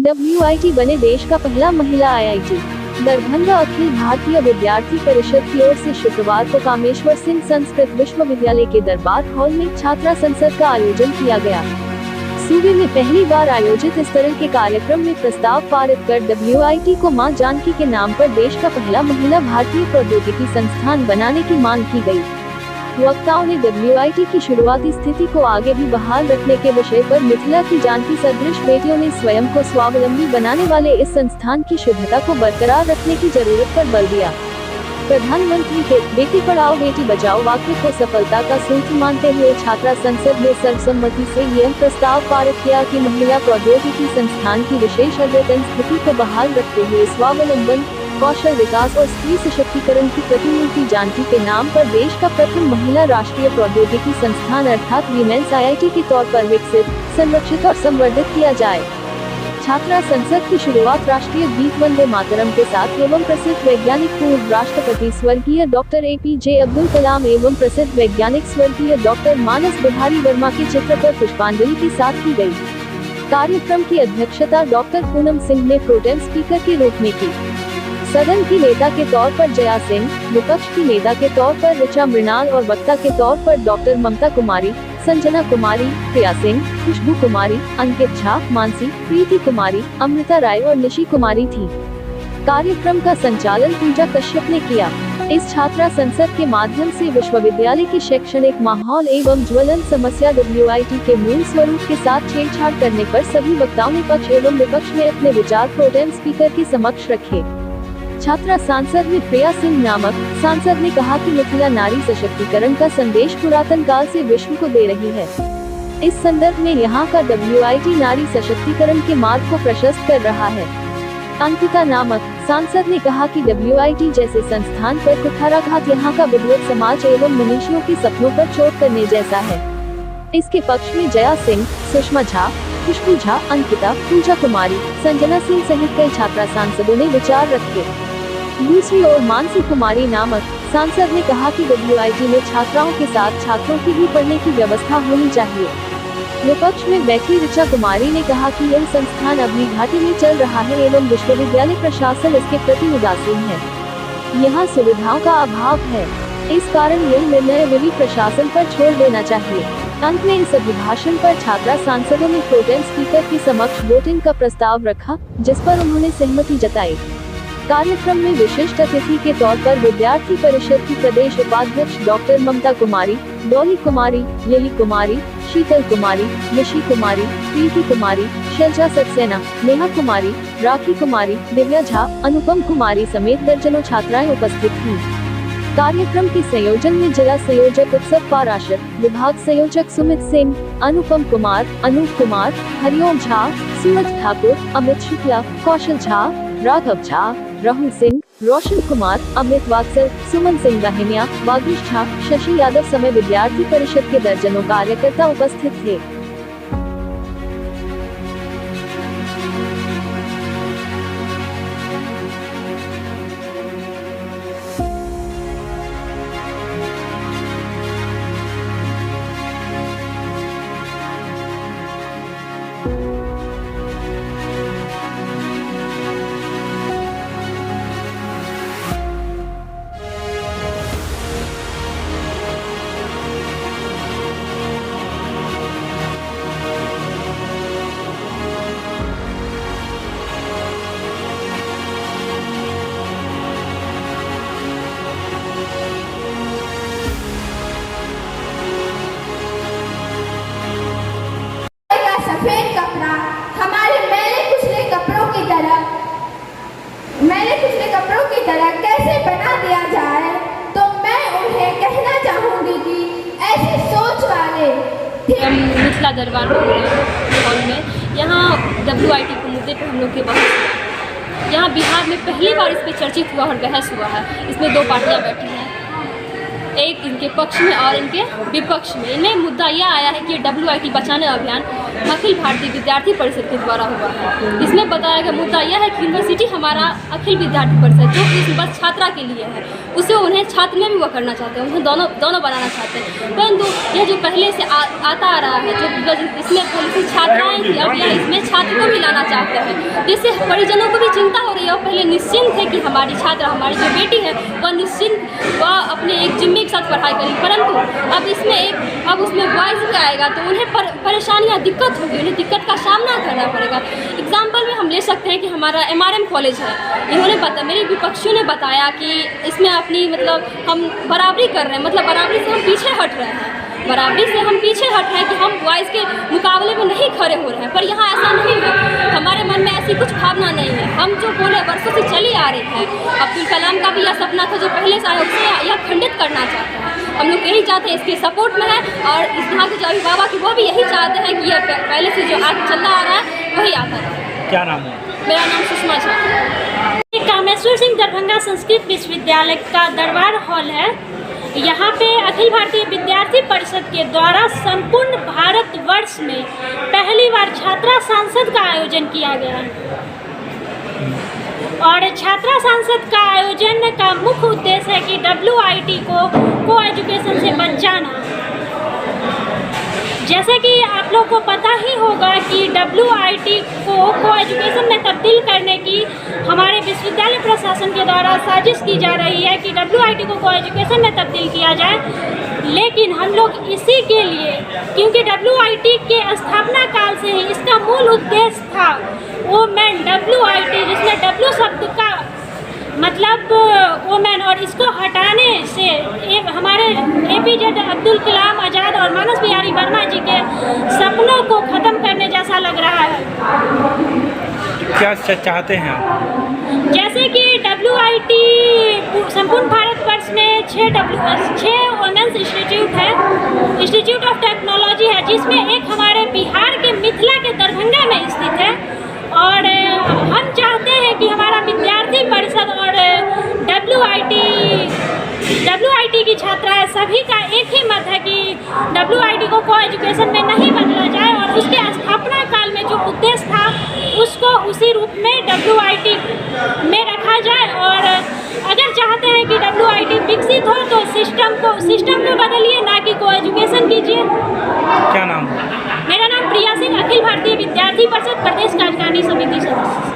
WIT बने देश का पहला महिला IIT। दरभंगा अखिल भारतीय विद्यार्थी परिषद की ओर से शुक्रवार को कामेश्वर सिंह संस्कृत विश्वविद्यालय के दरबार हॉल में छात्रा संसद का आयोजन किया गया। सूबे में पहली बार आयोजित इस तरह के कार्यक्रम में प्रस्ताव पारित कर WIT को मां जानकी के नाम पर देश का पहला महिला भारतीय प्रौद्योगिकी संस्थान बनाने की मांग की गई। वक्ताओं ने WIT की शुरुआती स्थिति को आगे भी बहाल रखने के विषय पर मिथिला की जानकी सदृश बेटियों ने स्वयं को स्वावलंबी बनाने वाले इस संस्थान की शुद्धता को बरकरार रखने की जरूरत पर बल दिया। प्रधानमंत्री के बेटी पढ़ाओ बेटी बचाओ वाक्य को सफलता का सूत्र मानते हुए छात्रा संसद ने सर्वसम्मति से यह प्रस्ताव पारित किया कि महिला प्रौद्योगिकी संस्थान की विशेष अद्यतन स्थिति को बहाल रखते हुए स्वावलंबन, कौशल विकास और स्त्री सशक्तिकरण की प्रतिमूर्ति जानकी के नाम पर देश का प्रथम महिला राष्ट्रीय प्रौद्योगिकी संस्थान अर्थात वीमेंस IIT के तौर पर विकसित, संरक्षित और संवर्धित किया जाए। छात्रा संसद की शुरुआत राष्ट्रीय गीत वंदे मातरम के साथ एवं प्रसिद्ध वैज्ञानिक पूर्व राष्ट्रपति स्वर्गीय डॉक्टर APJ अब्दुल कलाम एवं प्रसिद्ध वैज्ञानिक स्वर्गीय डॉक्टर मानस बिहारी वर्मा के चित्र पर पुष्पांजलि के साथ की गई। कार्यक्रम की अध्यक्षता डॉक्टर पूनम सिंह ने प्रोटेम स्पीकर के रूप में की। सदन की नेता के तौर पर जया सिंह, विपक्ष की नेता के तौर पर ऋचा मृणाल और वक्ता के तौर पर डॉक्टर ममता कुमारी, संजना कुमारी, प्रिया सिंह, खुशबू कुमारी, अंकित झा, मानसी, प्रीति कुमारी, अमृता राय और निशी कुमारी थी। कार्यक्रम का संचालन पूजा कश्यप ने किया। इस छात्रा संसद के माध्यम से विश्वविद्यालय की शैक्षणिक माहौल एवं ज्वलन समस्या WIT के मूल स्वरूप के साथ छेड़छाड़ करने पर सभी वक्ताओं ने पक्ष एवं विपक्ष में अपने विचार प्रोटेम स्पीकर के समक्ष रखे। छात्रा सांसद में प्रिया सिंह नामक सांसद ने कहा कि मिथिला नारी सशक्तिकरण का संदेश पुरातन काल से विश्व को दे रही है। इस संदर्भ में यहाँ का WIT नारी सशक्तिकरण के मार्ग को प्रशस्त कर रहा है। अंकिता नामक सांसद ने कहा कि WIT जैसे संस्थान पर कुठाराघात यहाँ का विद्वत समाज एवं मनुष्यों के सपनों पर चोट करने जैसा है। इसके पक्ष में जया सिंह, सुषमा झा, खुशबू झा, अंकिता, पूजा कुमारी, संजना सिंह सहित कई छात्रा सांसदों ने विचार रखे। दूसरी ओर मानसी कुमारी नामक सांसद ने कहा कि WIT में छात्राओं के साथ छात्रों की भी पढ़ने की व्यवस्था होनी चाहिए। विपक्ष में बैठी ऋचा कुमारी ने कहा कि यह संस्थान अभी घाटे में चल रहा है एवं विश्वविद्यालय प्रशासन इसके प्रति उदासीन है। यहाँ सुविधाओं का अभाव है, इस कारण यह निर्णय विधि प्रशासन पर छोड़ देना चाहिए। अंत में इस अभिभाषण पर छात्रा सांसदों ने प्रोटेम स्पीकर के समक्ष वोटिंग का प्रस्ताव रखा, जिस पर उन्होंने सहमति जताई। कार्यक्रम में विशिष्ट अतिथि के तौर पर विद्यार्थी परिषद की प्रदेश उपाध्यक्ष डॉक्टर ममता कुमारी, डॉली कुमारी, लिली कुमारी, शीतल कुमारी, निशी कुमारी, प्रीति कुमारी, शैलजा सक्सेना, नेहा कुमारी, राखी कुमारी, दिव्या झा, अनुपम कुमारी समेत दर्जनों छात्राएं उपस्थित थीं। कार्यक्रम के संयोजन में जिला संयोजक उत्सव पाराशर, विभाग संयोजक सुमित सिंह, अनुपम कुमार, अनूप कुमार, हरिओम झा, सूरज ठाकुर, अमित शुक्ला, कौशल झा, राघव झा, राहुल सिंह, रोशन कुमार, अमृत वात्सल, सुमन सिंह दाहिनिया, वागीश झा, शशि यादव समेत विद्यार्थी परिषद के दर्जनों कार्यकर्ता उपस्थित थे। कैसे बना दिया जाए, तो मैं उन्हें कहना चाहूँगी कि ऐसी सोच वाले मिथिला दरबार हॉल में यहाँ WIT के मुद्दे पर हम लोग के बहस, यहाँ बिहार में पहली बार इस पर चर्चित हुआ और बहस हुआ है। इसमें दो पार्टियाँ बैठी हैं, एक इनके पक्ष में और इनके विपक्ष में। इनमें मुद्दा यह आया है कि WIT बचाने अभियान अखिल भारतीय विद्यार्थी परिषद के द्वारा हुआ है। इसमें बताया गया मुद्दा यह है कि यूनिवर्सिटी हमारा अखिल विद्यार्थी परिषद जो कि बस छात्रा के लिए है, उसे उन्हें छात्र में भी वो करना चाहते हैं, उन्हें दोनों बनाना चाहते हैं। परंतु यह जो पहले से आता आ रहा है, जो इसमें पॉलिसी छात्राएँ थी, अब यह इसमें छात्र को भी लाना चाहते हैं, जिससे परिजनों को भी चिंता हो रही है। और पहले निश्चिंत है कि हमारी छात्रा, हमारी जो बेटी है वह निश्चिंत, वह अपने एक जिम्मे के साथ पढ़ाई करेगी। परंतु अब उसमें बॉयज़ भी आएगा तो उन्हें परेशानियाँ, दिक्कत होगी, उन्हें दिक्कत का सामना करना पड़ेगा। एग्जाम्पल में हम ले सकते हैं कि हमारा MRM कॉलेज है, इन्होंने मेरे विपक्षियों ने बताया कि इसमें अपनी मतलब हम बराबरी कर रहे हैं, मतलब बराबरी से हम पीछे हट रहे हैं, बराबरी से हम पीछे हट रहे हैं कि हम बॉयज़ के मुकाबले में नहीं खड़े हो रहे हैं। पर यहाँ ऐसा नहीं है, हमारे मन में ऐसी कुछ भावना नहीं है। हम जो बोले वर्षों से चली आ रही है, अब्दुल कलाम का भी यह सपना था जो पहले से आया, उसे यह खंडित करना चाहता है। हम लोग यही चाहते हैं, इसके सपोर्ट में है। और इस यहाँ के जो अभिभावक वो भी यही चाहते हैं कि यह पहले से जो आगे चलता आ रहा है वही आता है। क्या नाम है? मेरा नाम सुषमा झा। कामेश्वर सिंह दरभंगा संस्कृत विश्वविद्यालय का दरबार हॉल है। यहाँ पे अखिल भारतीय विद्यार्थी परिषद के द्वारा संपूर्ण भारतवर्ष में पहली बार छात्रा सांसद का आयोजन किया गया है। और छात्रा सांसद का आयोजन का मुख्य उद्देश्य है कि WIT को एजुकेशन से बचाना। जैसे कि आप लोग को पता ही होगा कि WIT को एजुकेशन में तब्दील करने की हमारे विश्वविद्यालय प्रशासन के द्वारा साजिश की जा रही है कि WIT को एजुकेशन में तब्दील किया जाए। लेकिन हम लोग इसी के लिए, क्योंकि WIT के स्थापना काल से ही इसका मूल उद्देश्य था वोमेन WIT, जिसमें W शब्द का मतलब वोमेन, और इसको हटाने से हमारे APJ अब्दुल कलाम आज़ाद और मानस बिहारी वर्मा जी के सपनों को ख़त्म करने जैसा लग रहा है। क्या चाहते हैं आप? जैसे कि WIT संपूर्ण भारतवर्ष में 6 वोमेंस इंस्टीट्यूट है, इंस्टीट्यूट ऑफ टेक्नोलॉजी है, जिसमें एक हमारे बिहार के मिथिला के दरभंगा में स्थित है। और हम चाहते हैं कि हमारा विद्यार्थी परिषद और WIT की छात्राएं सभी का एक ही मत है कि WIT को एजुकेशन में नहीं बदला जाए, और उसके स्थापना काल में जो उद्देश्य था उसको उसी रूप में WIT में रखा जाए। और अगर चाहते हैं कि WIT विकसित हो तो सिस्टम को बदलिए, ना कि एजुकेशन कीजिए। क्या नाम है? मेरा नाम प्रिया सिंह, अखिल भारतीय विद्यार्थी परिषद प्रदेश कार्यकारिणी समिति सदस्य।